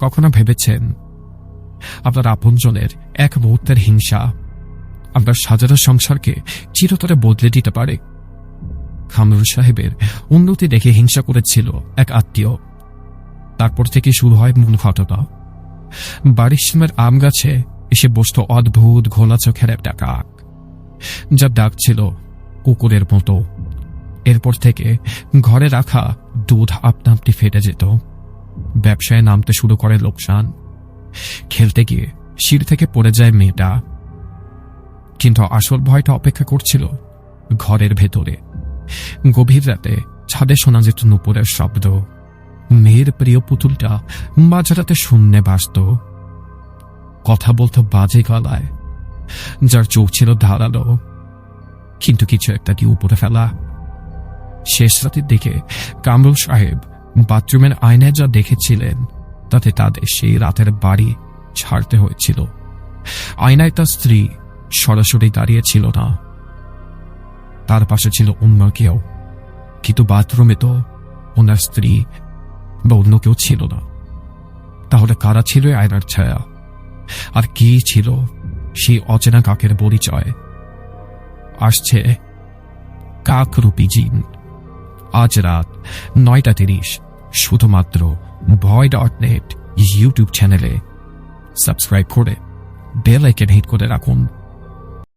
কখনো ভেবেছেন আপনার আপনজনের এক মুহূর্তের হিংসা আপনার সাজানো সংসারকে চিরতরে বদলে দিতে পারে? কামরুল সাহেবের উন্নতি দেখে হিংসা করেছিল এক আত্মীয়। তারপর থেকে শুরু হয় মূল ঘটনা। বাড়ির সামনের আম গাছে এসে বসত অদ্ভুত ঘোলা চোখের একটা কাক, যার ডাক ছিল কুকুরের মতো। এরপর থেকে ঘরে রাখা দুধ আপনা আপনি ফেটে যেত। ব্যবসায় নামতে শুরু করে লোকসান। খেলতে গিয়ে সিঁড়ি থেকে পড়ে যায় মেয়েটা। কিন্তু আসল ভয়টা অপেক্ষা করছিল ঘরের ভেতরে। গভীর রাতে ছাদে শোনা যেত নুপুরের শব্দ। মেয়ের প্রিয় পুতুলটা মাঝরাতে শূন্যে ভাসত। কথা বলতো বাজে গলায়, যার চোখ ছিল ধারালো, কিন্তু কিছু একটা কি উপরে ফেলা। শেষ রাতের দিকে কামরুল সাহেব বাথরুমের আয়নায় যা দেখেছিলেন তাতে তাদের সেই রাতের বাড়ি ছাড়তে হয়েছিল। আয়নায় তার স্ত্রী সরাসরি দাঁড়িয়ে ছিল না, তার পাশে ছিল অন্য কেউ, কিন্তু বাথরুমে তো ওনার স্ত্রী বা অন্য কেউ ছিল না। তাহলে কারা ছিল আয়নার ছায়া, আর কি ছিল সেই অচেনা কাকের পরিচয়? আসছে কাকরূপী জিন, আজ রাত 9:30 শুধুমাত্র ভয়.net ইউটিউব চ্যানেলে। সাবস্ক্রাইব করে বেল আইকন হিট করে রাখুন।